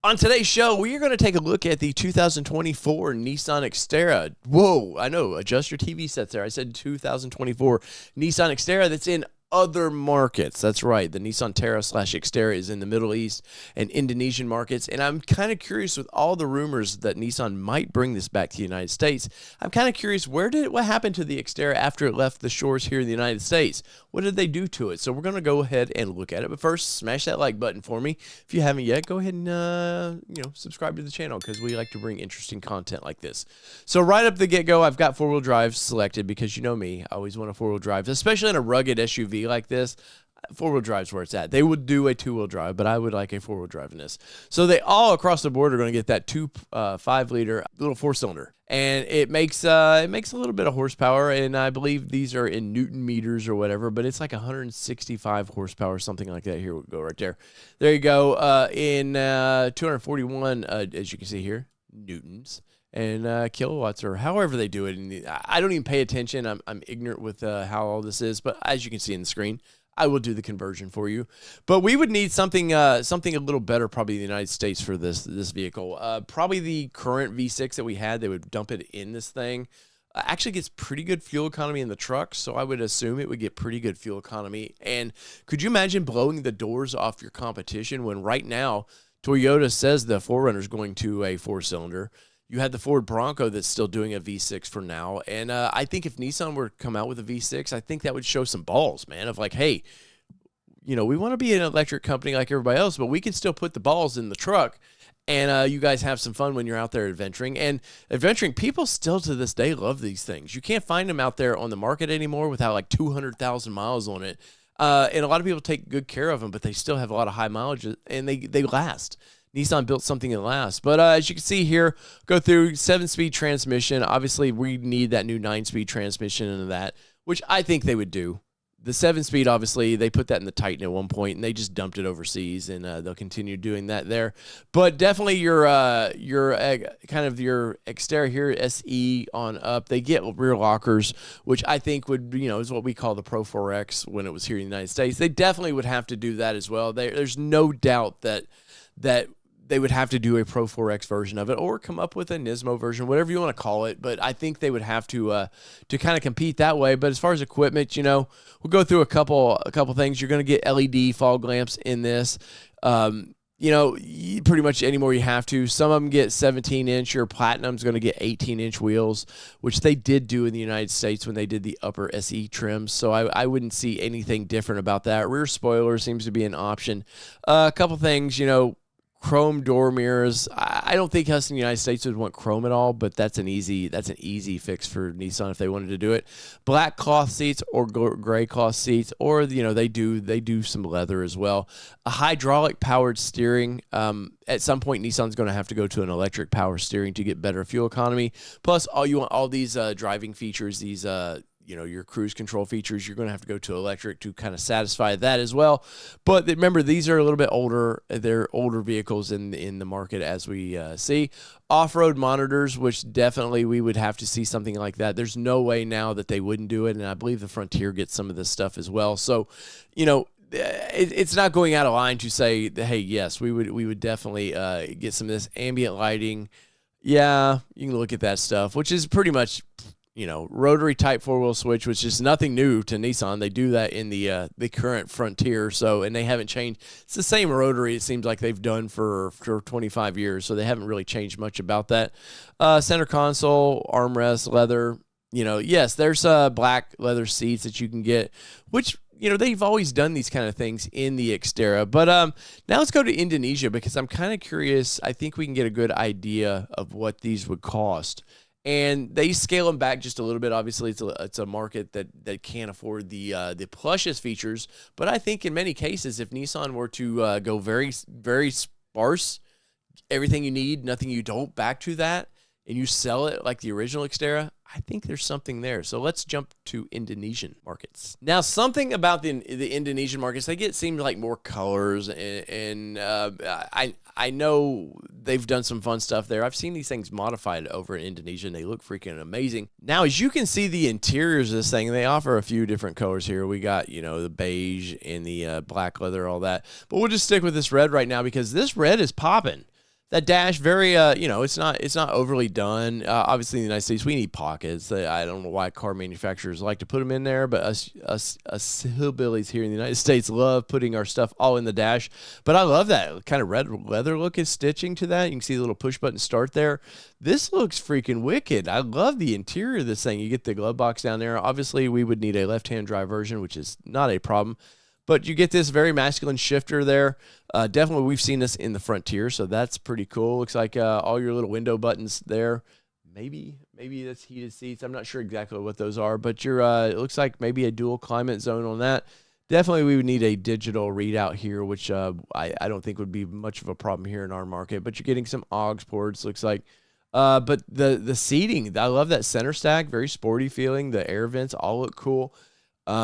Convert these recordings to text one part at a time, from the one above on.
On today's show, we are going to take a look at the 2024 Nissan Xterra. Whoa, I know, adjust your TV sets there. I said 2024 Nissan Xterra that's in other markets. That's right. The Nissan Xterra/Xterra is in the Middle East and Indonesian markets. And I'm kind of curious, with all the rumors that Nissan might bring this back to the United States, I'm kind of curious, what happened to the Xterra after it left the shores here in the United States? What did they do to it? So we're going to go ahead and look at it. But first, smash that like button for me. If you haven't yet, go ahead and subscribe to the channel, because we like to bring interesting content like this. So right up the get-go, I've got four-wheel drive selected, because you know me, I always want a four-wheel drive, especially in a rugged SUV like this. Four-wheel drive's where it's at. They would do a two-wheel drive, but I would like a four-wheel drive in this. So they all across the board are going to get that 5-liter little four-cylinder, and it makes a little bit of horsepower, and I believe these are in Newton meters or whatever, but it's like 165 horsepower, something like that. Here we go, right there. There you go. In 241, as you can see here, newtons. And kilowatts, or however they do it. And I don't even pay attention. I'm ignorant with how all this is. But as you can see in the screen, I will do the conversion for you. But we would need something a little better, probably in the United States, for this vehicle. Probably the current V6 that we had, they would dump it in this thing. Actually gets pretty good fuel economy in the truck, so I would assume it would get pretty good fuel economy. And could you imagine blowing the doors off your competition when right now Toyota says the 4Runner is going to a four-cylinder? You had the Ford Bronco that's still doing a V6 for now. And I think if Nissan were to come out with a V6, I think that would show some balls, man, of like, hey, we want to be an electric company like everybody else, but we can still put the balls in the truck, and you guys have some fun when you're out there adventuring. And adventuring, people still to this day love these things. You can't find them out there on the market anymore without like 200,000 miles on it. And a lot of people take good care of them, but they still have a lot of high mileage, and they last. Nissan built something that lasts. But as you can see here, go through 7-speed transmission. Obviously, we need that new 9-speed transmission into that, which I think they would do. The 7-speed, obviously, they put that in the Titan at one point, and they just dumped it overseas, and they'll continue doing that there. But definitely your Xterra here, SE on up, they get rear lockers, which I think would, is what we call the Pro 4X when it was here in the United States. They definitely would have to do that as well. There's no doubt that they would have to do a Pro 4X version of it, or come up with a Nismo version, whatever you want to call it. But I think they would have to kind of compete that way. But as far as equipment, we'll go through a couple things. You're going to get LED fog lamps in this. Pretty much anymore you have to. Some of them get 17-inch. Your Platinum's going to get 18-inch wheels, which they did do in the United States when they did the upper SE trims. So I wouldn't see anything different about that. Rear spoiler seems to be an option. A couple things, chrome door mirrors. I don't think us in the United States would want chrome at all, but that's an easy fix for Nissan if they wanted to do it. Black cloth seats or gray cloth seats, or they do some leather as well. A hydraulic powered steering. At some point, Nissan's going to have to go to an electric power steering to get better fuel economy. Plus, you want all these driving features, these your cruise control features, you're going to have to go to electric to kind of satisfy that as well. But remember, these are a little bit older. They're older vehicles in the market, as we see. Off-road monitors, which definitely we would have to see something like that. There's no way now that they wouldn't do it, and I believe the Frontier gets some of this stuff as well. So, it's not going out of line to say that, hey, yes, we would definitely get some of this ambient lighting. Yeah, you can look at that stuff, which is pretty much rotary type 4-wheel switch, which is nothing new to Nissan. They do that in the current Frontier, and they haven't changed. It's the same rotary, it seems like they've done for 25 years, so they haven't really changed much about that. Center console, armrest, leather. Yes, there's black leather seats that you can get, which they've always done these kind of things in the Xterra. But now let's go to Indonesia, because I'm kind of curious. I think we can get a good idea of what these would cost. And they scale them back just a little bit. Obviously, it's a market that can't afford the plushest features. But I think in many cases, if Nissan were to go very, very sparse, everything you need, nothing you don't, back to that, and you sell it like the original Xterra, I think there's something there. So let's jump to Indonesian markets. Now, something about the Indonesian markets, seem like more colors, and I know they've done some fun stuff there. I've seen these things modified over in Indonesia, and they look freaking amazing. Now, as you can see, the interiors of this thing, they offer a few different colors here. We got, the beige and the black leather, all that. But we'll just stick with this red right now, because this red is popping. That dash, very, it's not overly done. Obviously, in the United States, we need pockets. I don't know why car manufacturers like to put them in there, but us hillbillies here in the United States love putting our stuff all in the dash. But I love that kind of red leather look is stitching to that. You can see the little push button start there. This looks freaking wicked. I love the interior of this thing. You get the glove box down there. Obviously, we would need a left-hand drive version, which is not a problem. But you get this very masculine shifter there. Definitely, we've seen this in the Frontier, so that's pretty cool. Looks like all your little window buttons there. Maybe that's heated seats. I'm not sure exactly what those are, but it looks like maybe a dual climate zone on that. Definitely, we would need a digital readout here, which I don't think would be much of a problem here in our market. But you're getting some aux ports, looks like. But the seating, I love that center stack, very sporty feeling. The air vents all look cool.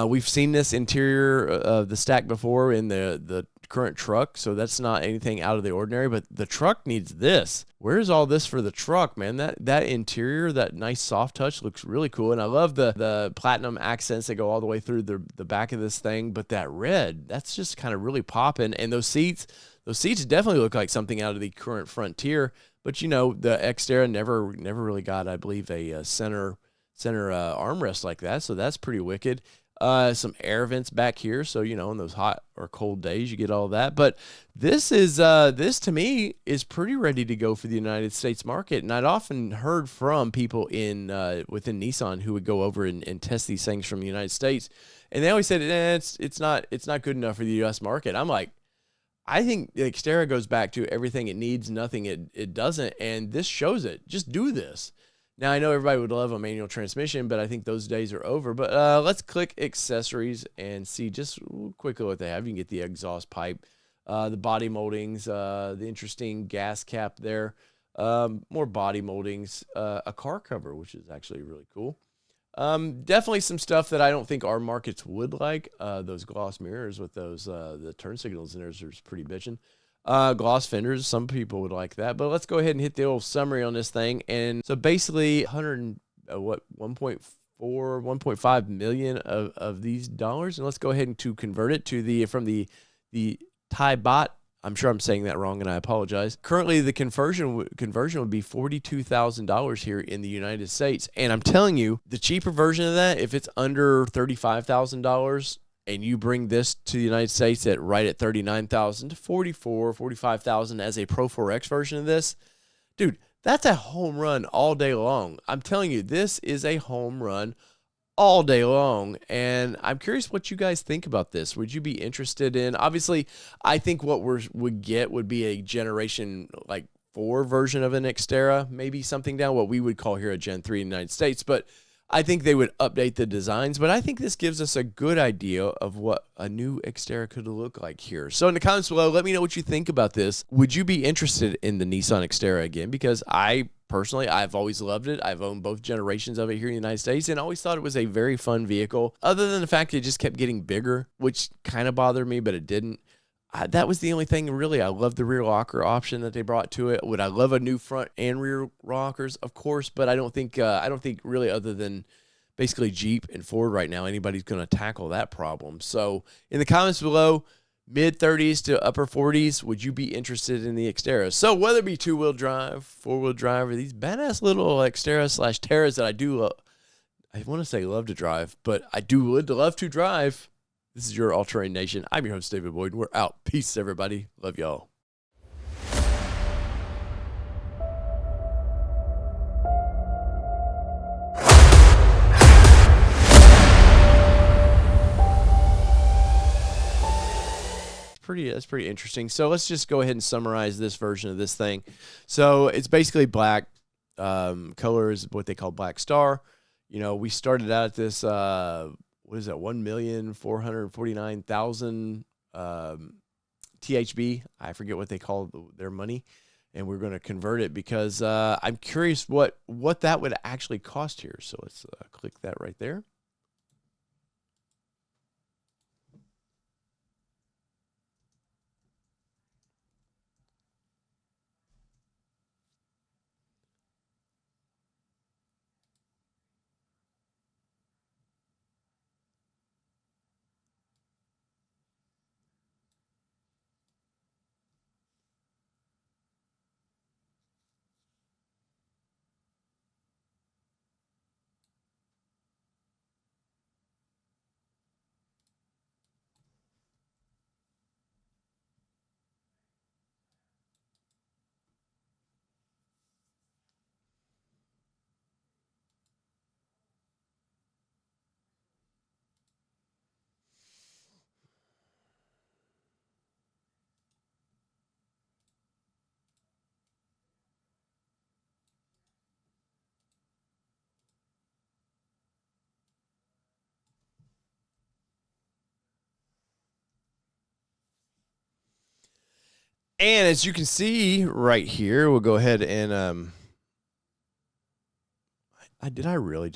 We've seen this interior of the stack before in the current truck, so that's not anything out of the ordinary, but the truck needs this. Where's all this for the truck, man? That interior, that nice soft touch looks really cool, and I love the platinum accents that go all the way through the back of this thing, but that red, that's just kind of really popping, and those seats definitely look like something out of the current Frontier, but the Xterra never really got, I believe, a center armrest like that, so that's pretty wicked. Some air vents back here, so in those hot or cold days you get all that. But this to me is pretty ready to go for the United States market. And I'd often heard from people within Nissan who would go over and test these things from the United States, and they always said it's not good enough for the U.S. market. I'm like, I think the Xterra goes back to everything it needs, nothing it doesn't, and this shows it. Just do this. Now, I know everybody would love a manual transmission, but I think those days are over. But let's click accessories and see just quickly what they have. You can get the exhaust pipe, the body moldings, the interesting gas cap there, more body moldings, a car cover, which is actually really cool. Definitely some stuff that I don't think our markets would like. Those gloss mirrors with those the turn signals in there is pretty bitchin'. Gloss fenders, some people would like that, but let's go ahead and hit the old summary on this thing. And so basically 1.4, 1.5 million of these dollars. And let's go ahead and to convert it to from the Thai baht. I'm sure I'm saying that wrong, and I apologize. Currently, the conversion would be $42,000 here in the United States. And I'm telling you, the cheaper version of that, if it's under $35,000, and you bring this to the United States at $39,000 to $45,000 as a Pro 4X version of this, dude, that's a home run all day long. I'm telling you, this is a home run all day long, and I'm curious what you guys think about this. Would you be interested in? Obviously, I think what would get would be a generation like 4 version of an Xterra, maybe something down what we would call here a Gen 3 in the United States, but I think they would update the designs, but I think this gives us a good idea of what a new Xterra could look like here. So in the comments below, let me know what you think about this. Would you be interested in the Nissan Xterra again? Because personally, I've always loved it. I've owned both generations of it here in the United States and always thought it was a very fun vehicle, other than the fact that it just kept getting bigger, which kind of bothered me, but it didn't. That was the only thing, really. I love the rear locker option that they brought to it. Would I love a new front and rear rockers? Of course, but I don't think really, other than basically Jeep and Ford right now, anybody's going to tackle that problem. So in the comments below, mid-30s to upper 40s, would you be interested in the Xterra? So whether it be 2-wheel drive, 4-wheel drive, or these badass little Xterra/Terras that I want to say love to drive, but would love to drive. This is your All Terrain Nation. I'm your host, David Boyd, and we're out. Peace, everybody. Love y'all. That's pretty interesting. So let's just go ahead and summarize this version of this thing. So it's basically black. Color is what they call Black Star. We started out at this what is that, 1,449,000 THB. I forget what they call their money, and we're going to convert it because I'm curious what that would actually cost here. So let's click that right there. And as you can see right here, we'll go ahead and did I really just